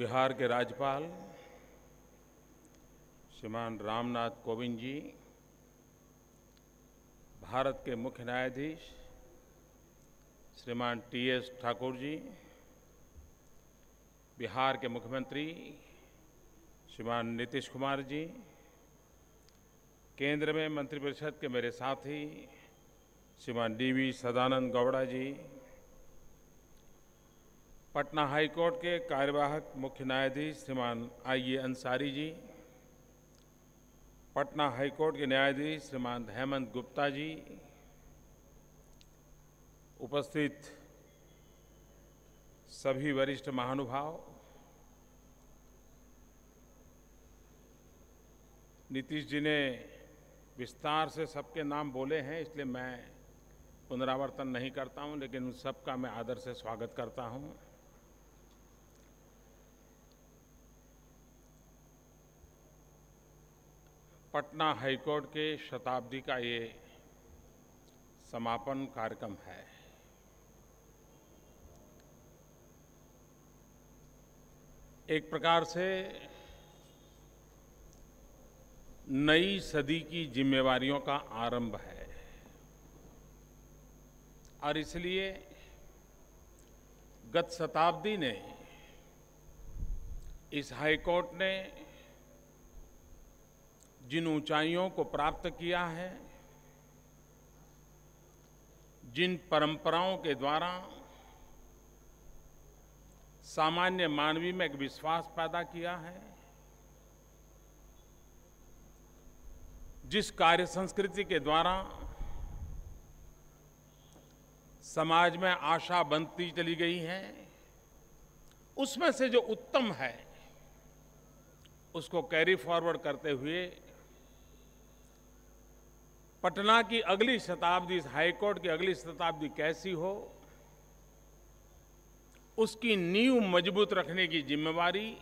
बिहार के राज्यपाल श्रीमान रामनाथ कोविंद जी, भारत के मुख्य न्यायाधीश श्रीमान टी.एस. ठाकुर जी, बिहार के मुख्यमंत्री श्रीमान नीतीश कुमार जी, केंद्र में मंत्रिपरिषद के मेरे साथी श्रीमान डी.वी. सदानंद गौड़ा जी, पटना हाईकोर्ट के कार्यवाहक मुख्य न्यायाधीश श्रीमान आई.ए. अंसारी जी, पटना हाईकोर्ट के न्यायाधीश श्रीमान हेमंत गुप्ता जी, उपस्थित सभी वरिष्ठ महानुभाव, नीतीश जी ने विस्तार से सबके नाम बोले हैं, इसलिए मैं पुनरावर्तन नहीं करता हूं, लेकिन उन सबका मैं आदर से स्वागत करता हूं। पटना हाईकोर्ट के शताब्दी का ये समापन कार्यक्रम है। एक प्रकार से नई सदी की जिम्मेवारियों का आरंभ है और इसलिए गत शताब्दी ने इस हाईकोर्ट ने जिन ऊंचाइयों को प्राप्त किया है, जिन परंपराओं के द्वारा सामान्य मानवी में एक विश्वास पैदा किया है, जिस कार्य संस्कृति के द्वारा समाज में आशा बनती चली गई है, उसमें से जो उत्तम है उसको कैरी फॉरवर्ड करते हुए पटना की अगली शताब्दी, इस हाईकोर्ट की अगली शताब्दी कैसी हो, उसकी नींव मजबूत रखने की जिम्मेवारी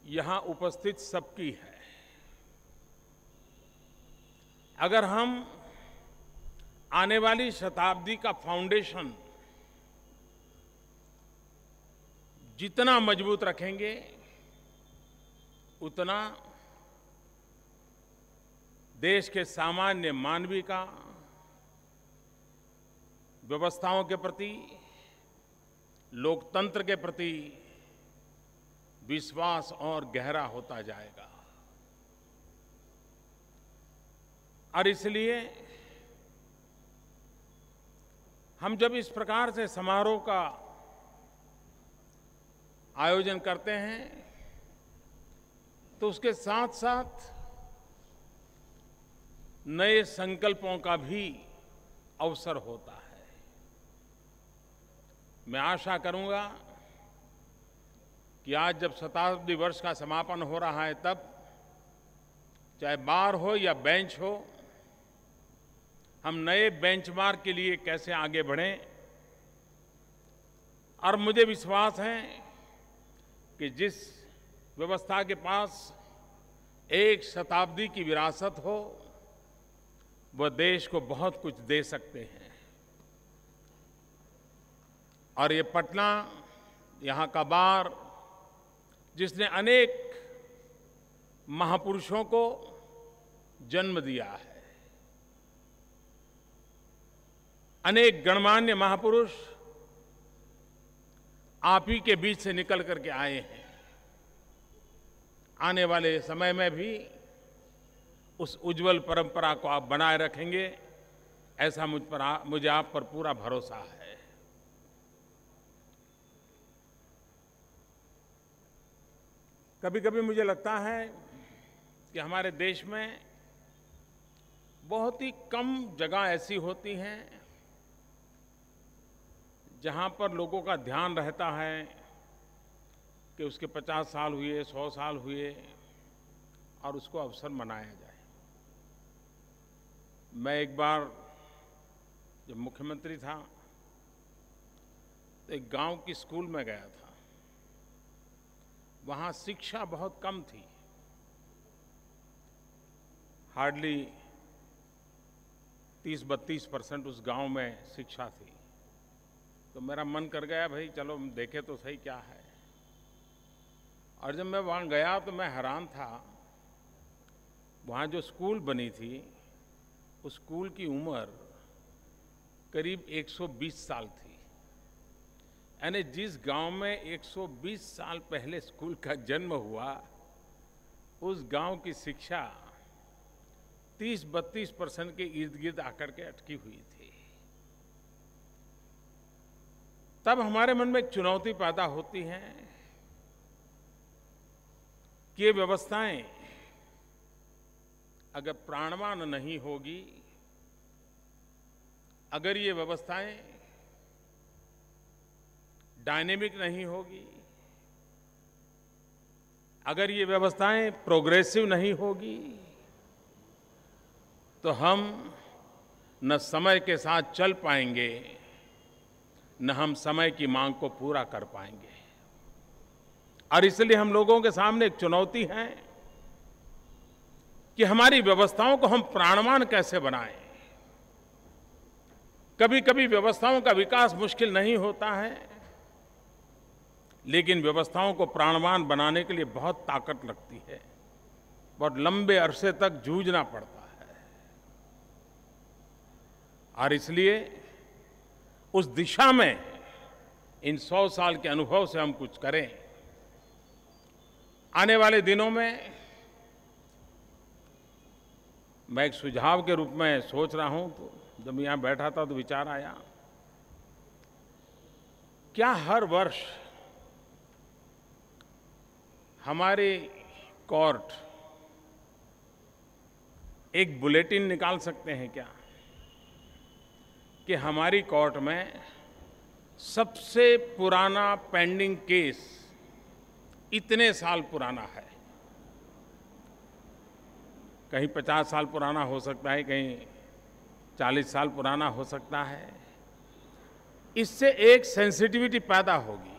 यहां उपस्थित सबकी है। अगर हम आने वाली शताब्दी का फाउंडेशन जितना मजबूत रखेंगे, उतना देश के सामान्य मानवी का व्यवस्थाओं के प्रति, लोकतंत्र के प्रति विश्वास और गहरा होता जाएगा। और इसलिए हम जब इस प्रकार से समारोह का आयोजन करते हैं तो उसके साथ साथ नए संकल्पों का भी अवसर होता है। मैं आशा करूंगा कि आज जब शताब्दी वर्ष का समापन हो रहा है, तब चाहे बार हो या बेंच हो, हम नए बेंचमार्क के लिए कैसे आगे बढ़ें। और मुझे विश्वास है कि जिस व्यवस्था के पास एक शताब्दी की विरासत हो, वह देश को बहुत कुछ दे सकते हैं। और ये पटना, यहाँ का बार, जिसने अनेक महापुरुषों को जन्म दिया है, अनेक गणमान्य महापुरुष आप ही के बीच से निकल करके आए हैं। आने वाले समय में भी उस उज्जवल परंपरा को आप बनाए रखेंगे, ऐसा मुझे आप पर पूरा भरोसा है। कभी-कभी मुझे लगता है कि हमारे देश में बहुत ही कम जगह ऐसी होती हैं जहां पर लोगों का ध्यान रहता है कि उसके 50 साल हुए, 100 साल हुए और उसको अवसर मनाया जाए। मैं एक बार जब मुख्यमंत्री था तो एक गांव की स्कूल में गया था। वहां शिक्षा बहुत कम थी, हार्डली 30-32% उस गांव में शिक्षा थी। तो मेरा मन कर गया भाई चलो देखें तो सही क्या है। और जब मैं वहाँ गया तो मैं हैरान था। वहाँ जो स्कूल बनी थी उस स्कूल की उम्र करीब 120 साल थी। यानी जिस गांव में 120 साल पहले स्कूल का जन्म हुआ उस गांव की शिक्षा 30-32% के इर्द गिर्द आकर के अटकी हुई थी। तब हमारे मन में एक चुनौती पैदा होती है कि ये व्यवस्थाएं अगर प्राणवान नहीं होगी, अगर ये व्यवस्थाएं डायनेमिक नहीं होगी, अगर ये व्यवस्थाएं प्रोग्रेसिव नहीं होगी, तो हम न समय के साथ चल पाएंगे, न हम समय की मांग को पूरा कर पाएंगे। और इसलिए हम लोगों के सामने एक चुनौती है कि हमारी व्यवस्थाओं को हम प्राणवान कैसे बनाएं। कभी कभी व्यवस्थाओं का विकास मुश्किल नहीं होता है, लेकिन व्यवस्थाओं को प्राणवान बनाने के लिए बहुत ताकत लगती है, बहुत लंबे अरसे तक जूझना पड़ता है। और इसलिए उस दिशा में इन 100 साल के अनुभव से हम कुछ करें। आने वाले दिनों में मैं एक सुझाव के रूप में सोच रहा हूं, तो जब यहां बैठा था तो विचार आया, क्या हर वर्ष हमारे कोर्ट एक बुलेटिन निकाल सकते हैं क्या कि हमारी कोर्ट में सबसे पुराना पेंडिंग केस इतने साल पुराना है। कहीं 50 साल पुराना हो सकता है, कहीं 40 साल पुराना हो सकता है। इससे एक सेंसिटिविटी पैदा होगी,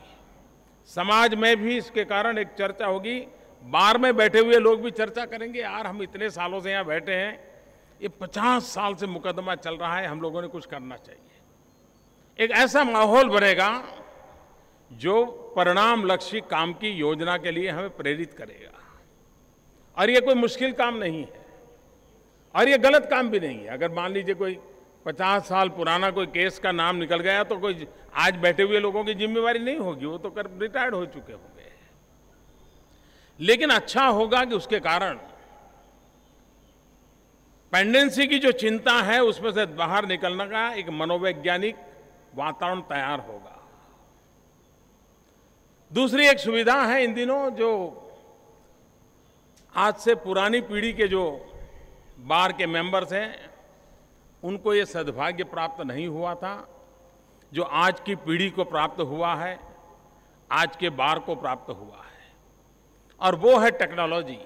समाज में भी इसके कारण एक चर्चा होगी। बार में बैठे हुए लोग भी चर्चा करेंगे, यार हम इतने सालों से यहाँ बैठे हैं, ये 50 साल से मुकदमा चल रहा है, हम लोगों ने कुछ करना चाहिए। एक ऐसा माहौल बनेगा जो परिणाम लक्ष्य काम की योजना के लिए हमें प्रेरित करेगा। और ये कोई मुश्किल काम नहीं है और ये गलत काम भी नहीं है। अगर मान लीजिए कोई 50 साल पुराना कोई केस का नाम निकल गया तो कोई आज बैठे हुए लोगों की जिम्मेवारी नहीं होगी, वो तो रिटायर्ड हो चुके होंगे। लेकिन अच्छा होगा कि उसके कारण पेंडेंसी की जो चिंता है उसमें से बाहर निकलने का एक मनोवैज्ञानिक वातावरण तैयार होगा। दूसरी एक सुविधा है इन दिनों, जो आज से पुरानी पीढ़ी के जो बार के मेंबर्स हैं उनको ये सद्भाग्य प्राप्त नहीं हुआ था जो आज की पीढ़ी को प्राप्त हुआ है, आज के बार को प्राप्त हुआ है, और वो है टेक्नोलॉजी।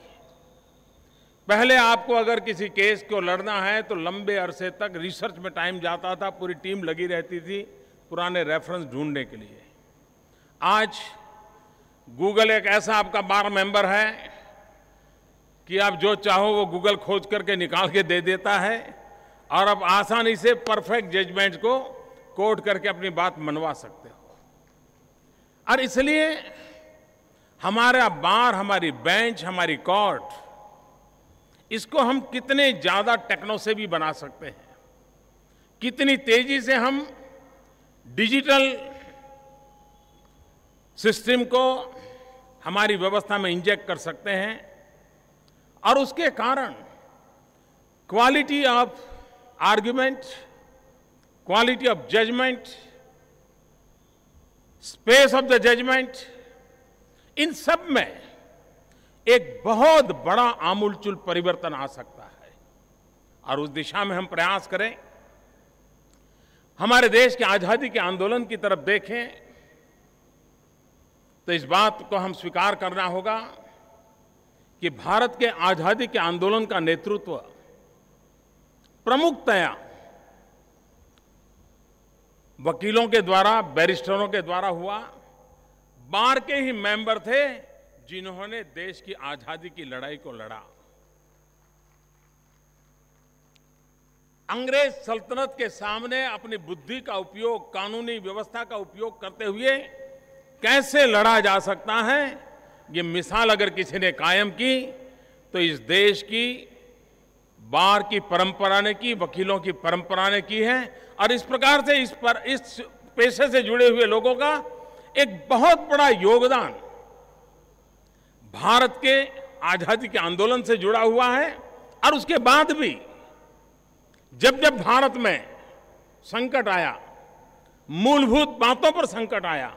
पहले आपको अगर किसी केस को लड़ना है तो लंबे अरसे तक रिसर्च में टाइम जाता था, पूरी टीम लगी रहती थी पुराने रेफरेंस ढूंढने के लिए। आज गूगल एक ऐसा आपका बार मेंबर है कि आप जो चाहो वो गूगल खोज करके निकाल के दे देता है और आप आसानी से परफेक्ट जजमेंट को कोट करके अपनी बात मनवा सकते हो। और इसलिए हमारा बार, हमारी बेंच, हमारी कोर्ट, इसको हम कितने ज्यादा टेक्नो से भी बना सकते हैं, कितनी तेजी से हम डिजिटल सिस्टम को हमारी व्यवस्था में इंजेक्ट कर सकते हैं, और उसके कारण quality of argument, quality of judgement, space of the judgement, इन सब में एक बहुत बड़ा आमूलचूल परिवर्तन आ सकता है। और उस दिशा में हम प्रयास करें। हमारे देश के आजादी के आंदोलन की तरफ देखें तो इस बात को हम स्वीकार करना होगा कि भारत के आजादी के आंदोलन का नेतृत्व प्रमुखतया वकीलों के द्वारा, बैरिस्टरों के द्वारा हुआ। बार के ही मेंबर थे जिन्होंने देश की आजादी की लड़ाई को लड़ा। अंग्रेज सल्तनत के सामने अपनी बुद्धि का उपयोग, कानूनी व्यवस्था का उपयोग करते हुए कैसे लड़ा जा सकता है, ये मिसाल अगर किसी ने कायम की तो इस देश की बार की परंपरा ने की, वकीलों की परंपरा ने की है। और इस प्रकार से इस पेशे से जुड़े हुए लोगों का एक बहुत बड़ा योगदान भारत के आजादी के आंदोलन से जुड़ा हुआ है। और उसके बाद भी जब जब भारत में संकट आया, मूलभूत बातों पर संकट आया,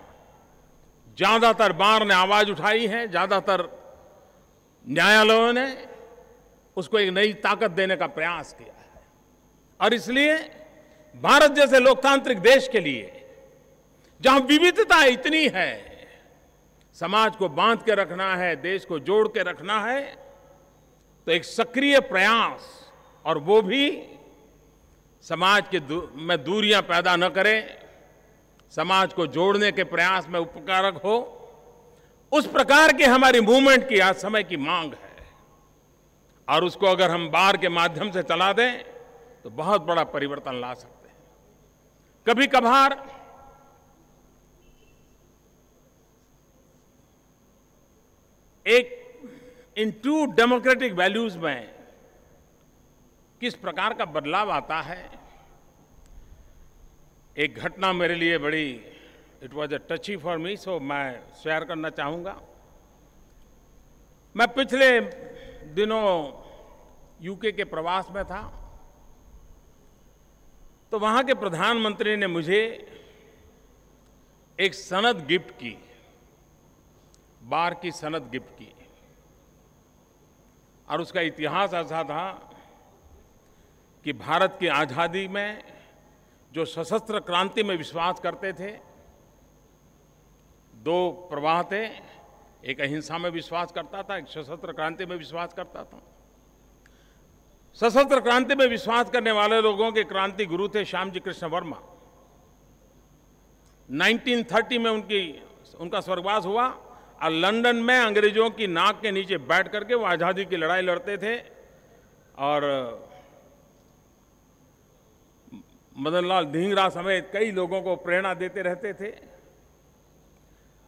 ज्यादातर बार ने आवाज उठाई है, ज्यादातर न्यायालयों ने उसको एक नई ताकत देने का प्रयास किया है। और इसलिए भारत जैसे लोकतांत्रिक देश के लिए, जहां विविधता इतनी है, समाज को बांध के रखना है, देश को जोड़ के रखना है, तो एक सक्रिय प्रयास, और वो भी समाज के में दूरियां पैदा न करे, समाज को जोड़ने के प्रयास में उपकारक हो, उस प्रकार की हमारी मूवमेंट की आज समय की मांग है। और उसको अगर हम बार के माध्यम से चला दें तो बहुत बड़ा परिवर्तन ला सकते हैं। कभी कभार एक इन टू डेमोक्रेटिक वैल्यूज में किस प्रकार का बदलाव आता है। एक घटना मेरे लिए बड़ी, it was a touchy for me, so मैं शेयर करना चाहूंगा। मैं पिछले दिनों यूके के प्रवास में था, तो वहां के प्रधानमंत्री ने मुझे एक सनद गिफ्ट की, बार की सनद गिफ्ट की। और उसका इतिहास ऐसा था कि भारत की आजादी में जो सशस्त्र क्रांति में विश्वास करते थे, दो प्रवाह थे, एक अहिंसा में विश्वास करता था, एक सशस्त्र क्रांति में विश्वास करता था। सशस्त्र क्रांति में विश्वास करने वाले लोगों के क्रांति गुरु थे श्यामजी कृष्ण वर्मा। 1930 में उनका स्वर्गवास हुआ और लंदन में अंग्रेजों की नाक के नीचे बैठ करके वो आजादी की लड़ाई लड़ते थे और मदनलाल ढींगरा समेत कई लोगों को प्रेरणा देते रहते थे।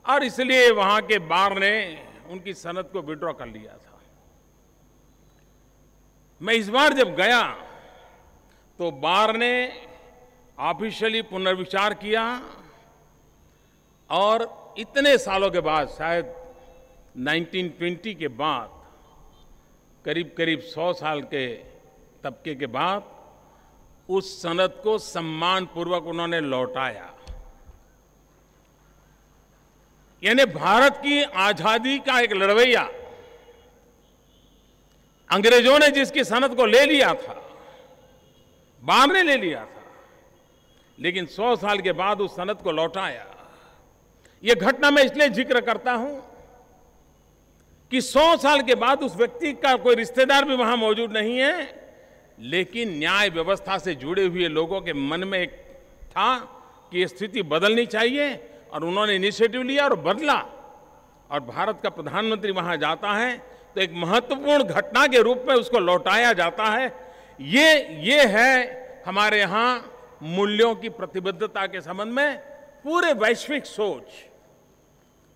और इसलिए वहां के बार ने उनकी सनद को विड्रॉ कर लिया था। मैं इस बार जब गया तो बार ने ऑफिशियली पुनर्विचार किया और इतने सालों के बाद, शायद 1920 के बाद, करीब करीब 100 साल के तबके के बाद, उस सनद को सम्मानपूर्वक उन्होंने लौटाया। यानी भारत की आजादी का एक लड़वैया, अंग्रेजों ने जिसकी सनद को ले लिया था, बार ने ले लिया था, लेकिन 100 साल के बाद उस सनद को लौटाया। यह घटना मैं इसलिए जिक्र करता हूं कि 100 साल के बाद उस व्यक्ति का कोई रिश्तेदार भी वहां मौजूद नहीं है, लेकिन न्याय व्यवस्था से जुड़े हुए लोगों के मन में एक था कि यह स्थिति बदलनी चाहिए, और उन्होंने इनिशिएटिव लिया और बदला। और भारत का प्रधानमंत्री वहां जाता है तो एक महत्वपूर्ण घटना के रूप में उसको लौटाया जाता है। ये है हमारे यहां मूल्यों की प्रतिबद्धता के संबंध में पूरे वैश्विक सोच।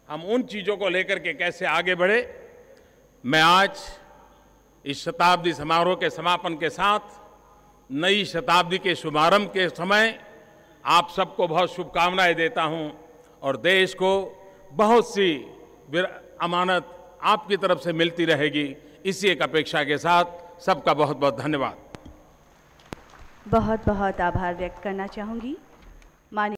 हम उन चीजों को लेकर के कैसे आगे बढ़े। मैं आज इस शताब्दी समारोह के समापन के साथ नई शताब्दी के शुभारंभ के समय आप सबको बहुत शुभकामनाएं देता हूं और देश को बहुत सी अमानत आपकी तरफ से मिलती रहेगी, इसी एक अपेक्षा के साथ सबका बहुत बहुत धन्यवाद। बहुत बहुत आभार व्यक्त करना चाहूंगी माननीय